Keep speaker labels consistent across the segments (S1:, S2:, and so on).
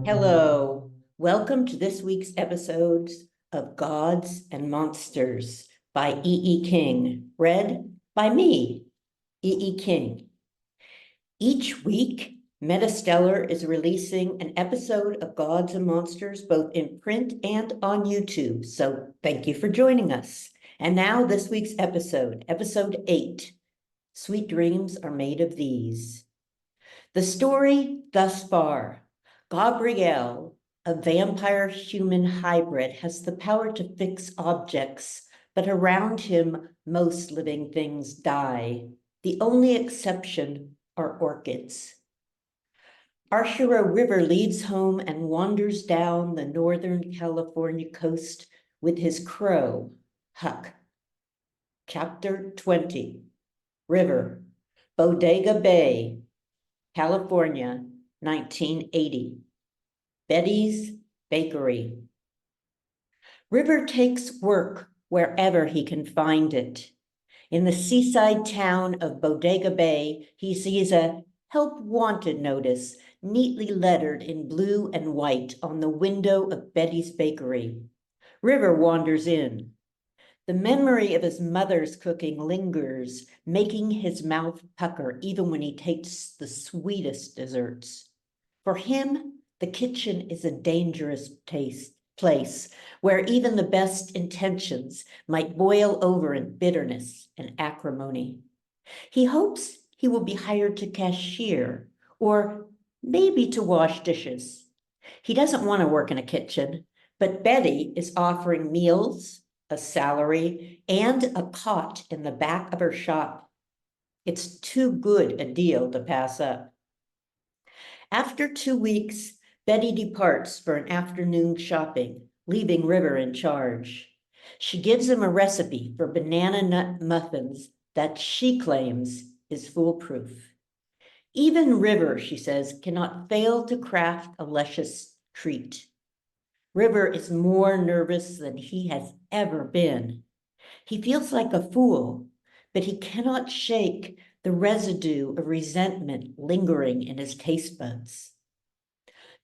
S1: Hello, welcome to this week's episodes of Gods and Monsters by E.E. King, read by me, E.E. King. Each week, MetaStellar is releasing an episode of Gods and Monsters both in print and on YouTube, so thank you for joining us. And now this week's episode 8, Sweet Dreams Are Made of These. The story thus far. Gabrielle, a vampire-human hybrid, has the power to fix objects, but around him, most living things die. The only exception are orchids. Our hero River leaves home and wanders down the Northern California coast with his crow, Huck. Chapter 20, River, Bodega Bay, California, 1980. Betty's Bakery. River takes work wherever he can find it. In the seaside town of Bodega Bay, he sees a help wanted notice neatly lettered in blue and white on the window of Betty's Bakery. River wanders in. The memory of his mother's cooking lingers, making his mouth pucker even when he tastes the sweetest desserts. For him, the kitchen is a dangerous place where even the best intentions might boil over in bitterness and acrimony. He hopes he will be hired to cashier or maybe to wash dishes. He doesn't want to work in a kitchen, but Betty is offering meals, a salary, and a cot in the back of her shop. It's too good a deal to pass up. After 2 weeks, Betty departs for an afternoon shopping, leaving River in charge. She gives him a recipe for banana nut muffins that she claims is foolproof. Even River, she says, cannot fail to craft a luscious treat. River is more nervous than he has ever been. He feels like a fool, but he cannot shake the residue of resentment lingering in his taste buds.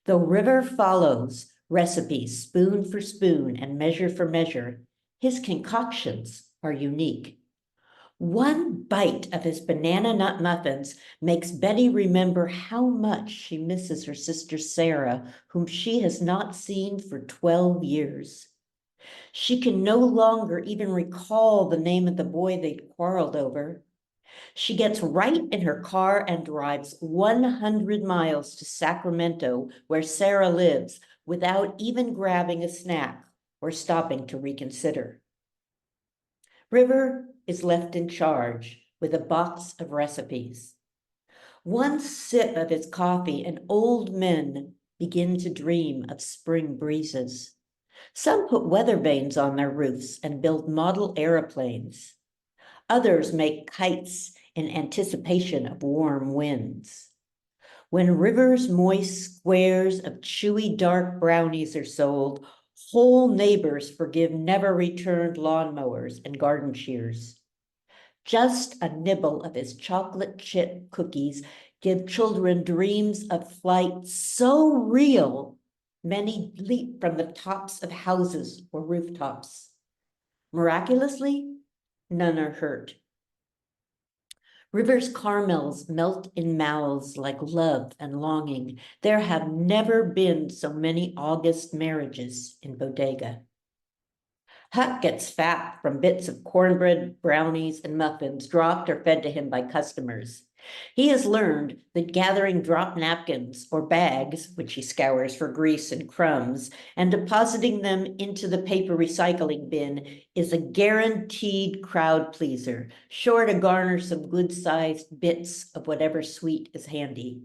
S1: Though River follows recipes spoon for spoon and measure for measure, his concoctions are unique. One bite of his banana nut muffins makes Betty remember how much she misses her sister Sarah, whom she has not seen for 12 years. She can no longer even recall the name of the boy they'd quarreled over. She gets right in her car and drives 100 miles to Sacramento, where Sarah lives, without even grabbing a snack or stopping to reconsider. River is left in charge with a box of recipes. One sip of his coffee, and old men begin to dream of spring breezes. Some put weather vanes on their roofs and build model aeroplanes. Others make kites in anticipation of warm winds. When River's moist squares of chewy dark brownies are sold, whole neighbors forgive never-returned lawnmowers and garden shears. Just a nibble of his chocolate chip cookies give children dreams of flight so real, many leap from the tops of houses or rooftops. Miraculously, none are hurt. River's caramels melt in mouths like love and longing. There have never been so many August marriages in Bodega. Huck gets fat from bits of cornbread, brownies, and muffins dropped or fed to him by customers. He has learned that gathering drop napkins or bags, which he scours for grease and crumbs, and depositing them into the paper recycling bin is a guaranteed crowd pleaser, sure to garner some good-sized bits of whatever sweet is handy.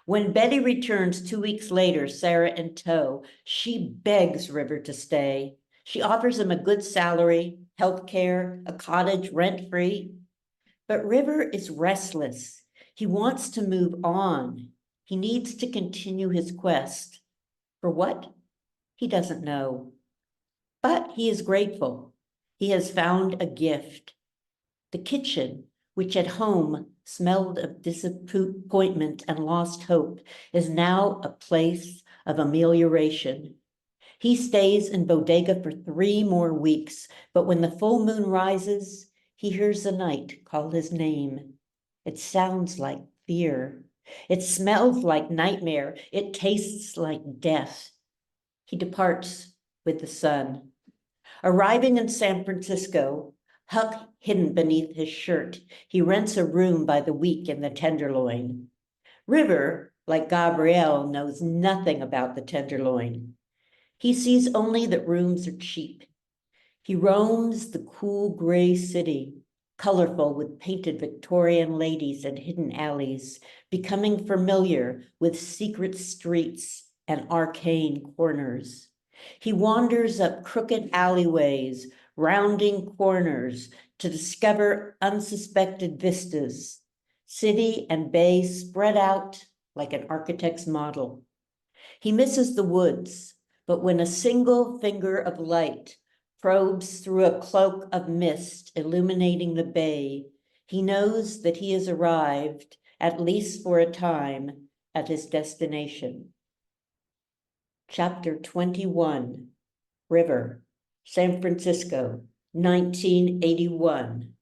S1: When Betty returns 2 weeks later, Sarah in tow, she begs River to stay. She offers him a good salary, health care, a cottage rent-free. But River is restless. He wants to move on. He needs to continue his quest. For what? He doesn't know. But he is grateful. He has found a gift. The kitchen, which at home smelled of disappointment and lost hope, is now a place of amelioration. He stays in Bodega for 3 more weeks, but when the full moon rises, he hears the night call his name. It sounds like fear. It smells like nightmare. It tastes like death. He departs with the sun. Arriving in San Francisco, Huck hidden beneath his shirt, he rents a room by the week in the Tenderloin. River, like Gabrielle, knows nothing about the Tenderloin. He sees only that rooms are cheap. He roams the cool gray city, colorful with painted Victorian ladies and hidden alleys, becoming familiar with secret streets and arcane corners. He wanders up crooked alleyways, rounding corners to discover unsuspected vistas, city and bay spread out like an architect's model. He misses the woods, but when a single finger of light probes through a cloak of mist illuminating the bay, he knows that he has arrived, at least for a time, at his destination. Chapter 21, River, San Francisco, 1981.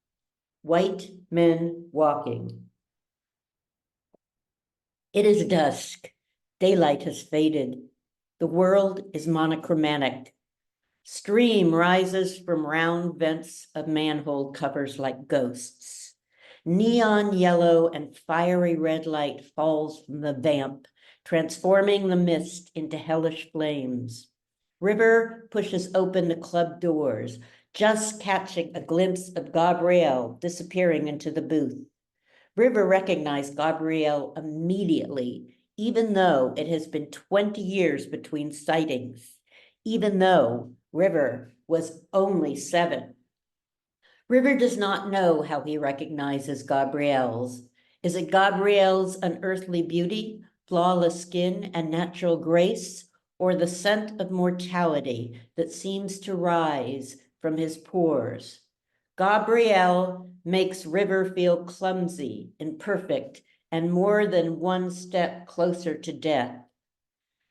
S1: White men walking. It is dusk. Daylight has faded. The world is monochromatic. Steam rises from round vents of manhole covers like ghosts. Neon yellow and fiery red light falls from the vamp, transforming the mist into hellish flames. River pushes open the club doors, just catching a glimpse of Gabrielle disappearing into the booth. River recognized Gabrielle immediately, even though it has been 20 years between sightings, even though River was only 7. River does not know how he recognizes Gabrielle's. Is it Gabrielle's unearthly beauty, flawless skin, and natural grace, or the scent of mortality that seems to rise from his pores? Gabrielle makes River feel clumsy, imperfect, and more than one step closer to death.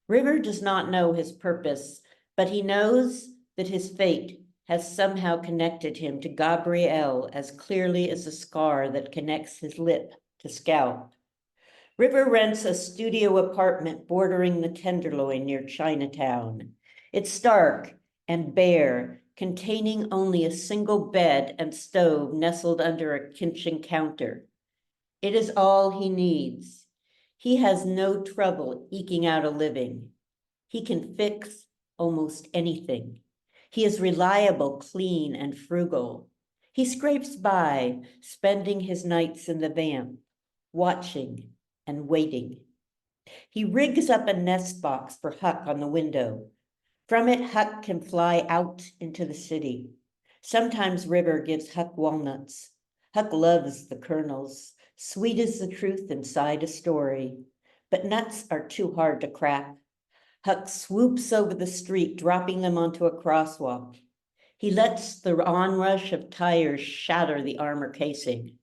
S1: River does not know his purpose, but he knows that his fate has somehow connected him to Gabrielle as clearly as a scar that connects his lip to scalp. River rents a studio apartment bordering the Tenderloin near Chinatown. It's stark and bare, containing only a single bed and stove nestled under a kitchen counter. It is all he needs. He has no trouble eking out a living. He can fix almost anything. He is reliable, clean, and frugal. He scrapes by, spending his nights in the vamp, watching and waiting. He rigs up a nest box for Huck on the window. From it, Huck can fly out into the city. Sometimes River gives Huck walnuts. Huck loves the kernels. Sweet is the truth inside a story. But nuts are too hard to crack. Huck swoops over the street, dropping them onto a crosswalk. He lets the onrush of tires shatter the armor casing.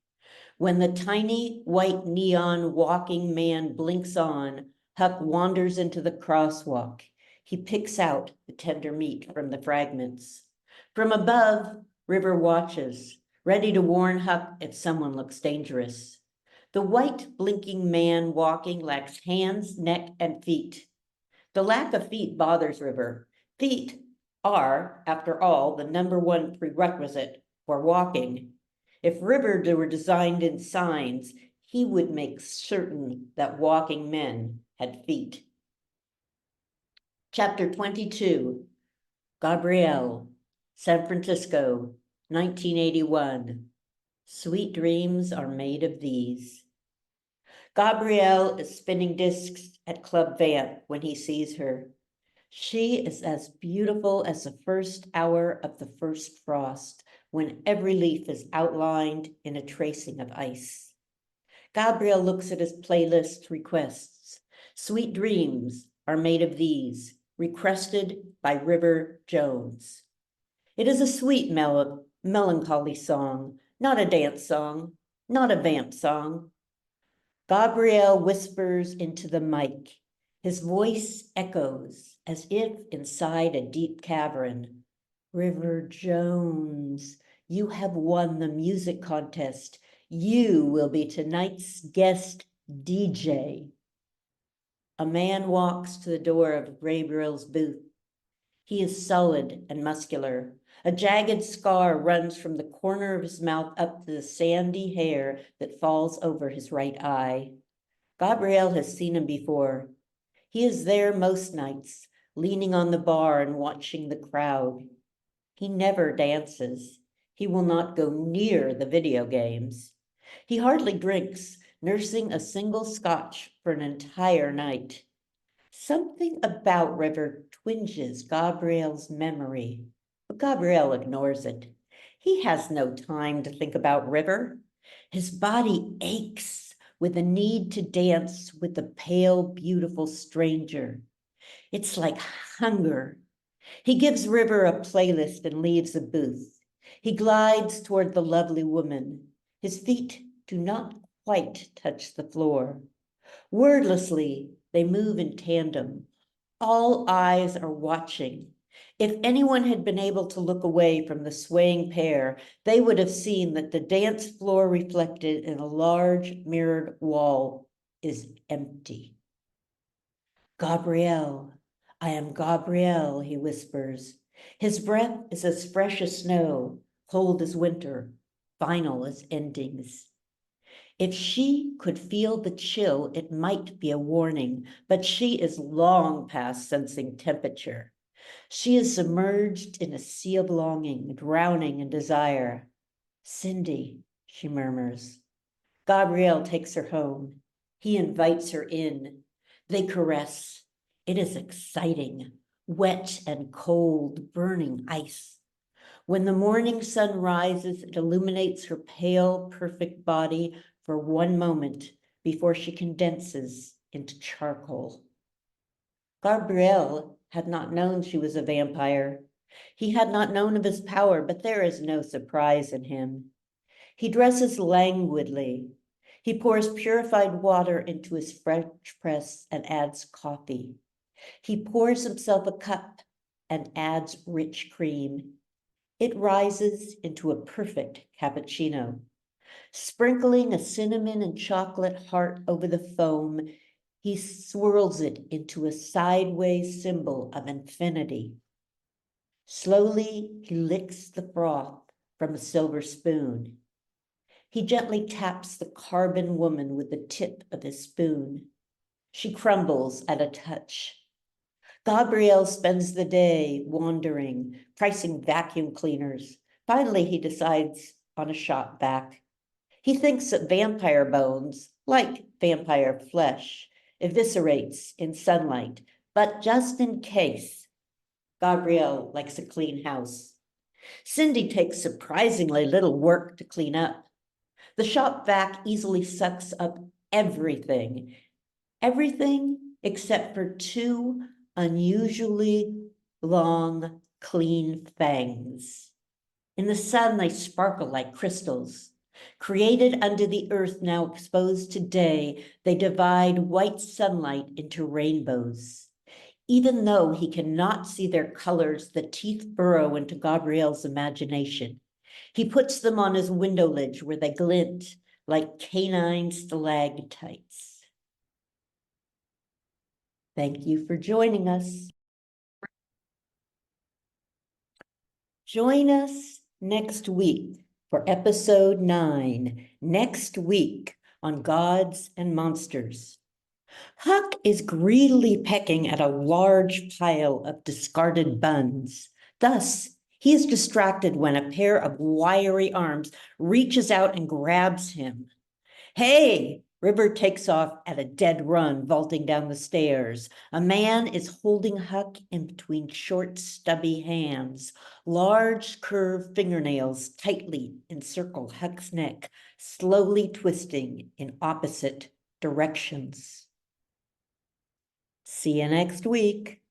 S1: When the tiny white neon walking man blinks on, Huck wanders into the crosswalk. He picks out the tender meat from the fragments. From above, River watches, ready to warn Huck if someone looks dangerous. The white blinking man walking lacks hands, neck, and feet. The lack of feet bothers River. Feet are, after all, the #1 prerequisite for walking. If River were designed in signs, he would make certain that walking men had feet. Chapter 22, Gabrielle, San Francisco, 1981. Sweet dreams are made of these. Gabrielle is spinning discs at Club Vamp when he sees her. She is as beautiful as the first hour of the first frost, when every leaf is outlined in a tracing of ice. Gabrielle looks at his playlist requests. Sweet dreams are made of these, requested by River Jones. It is a sweet, melancholy song, not a dance song, not a vamp song. Gabrielle whispers into the mic. His voice echoes as if inside a deep cavern. River Jones, you have won the music contest. You will be tonight's guest DJ. A man walks to the door of Gabriel's booth. He is solid and muscular. A jagged scar runs from the corner of his mouth up to the sandy hair that falls over his right eye. Gabriel has seen him before. He is there most nights, leaning on the bar and watching the crowd. He never dances. He will not go near the video games. He hardly drinks, nursing a single scotch for an entire night. Something about River twinges Gabriel's memory, but Gabriel ignores it. He has no time to think about River. His body aches with the need to dance with the pale, beautiful stranger. It's like hunger. He gives River a playlist and leaves the booth. He glides toward the lovely woman. His feet do not quite touch the floor. Wordlessly, they move in tandem. All eyes are watching. If anyone had been able to look away from the swaying pair, they would have seen that the dance floor reflected in a large mirrored wall is empty. Gabriel, I am Gabriel, he whispers. His breath is as fresh as snow, cold as winter, final as endings. If she could feel the chill, it might be a warning, but she is long past sensing temperature. She is submerged in a sea of longing, drowning in desire. Cindy, she murmurs. Gabriel takes her home. He invites her in. They caress. It is exciting, wet and cold, burning ice. When the morning sun rises, it illuminates her pale, perfect body for one moment before she condenses into charcoal. Gabriel had not known she was a vampire. He had not known of his power, but there is no surprise in him. He dresses languidly. He pours purified water into his French press and adds coffee. He pours himself a cup and adds rich cream. It rises into a perfect cappuccino. Sprinkling a cinnamon and chocolate heart over the foam, he swirls it into a sideways symbol of infinity. Slowly, he licks the froth from a silver spoon. He gently taps the carbon woman with the tip of his spoon. She crumbles at a touch. Gabriel spends the day wandering, pricing vacuum cleaners. Finally, he decides on a shop vac. He thinks that vampire bones, like vampire flesh, eviscerates in sunlight, but just in case, Gabriel likes a clean house. Cindy takes surprisingly little work to clean up. The shop vac easily sucks up everything except for two unusually long, clean fangs. In the sun, they sparkle like crystals. Created under the earth, now exposed to day, they divide white sunlight into rainbows. Even though he cannot see their colors, the teeth burrow into Gabriel's imagination. He puts them on his window ledge where they glint like canine stalactites. Thank you for joining us. Join us next week for episode 9, next week on Gods and Monsters. Huck is greedily pecking at a large pile of discarded buns. Thus, he is distracted when a pair of wiry arms reaches out and grabs him. Hey! River takes off at a dead run, vaulting down the stairs. A man is holding Huck in between short, stubby hands. Large, curved fingernails tightly encircle Huck's neck, slowly twisting in opposite directions. See you next week.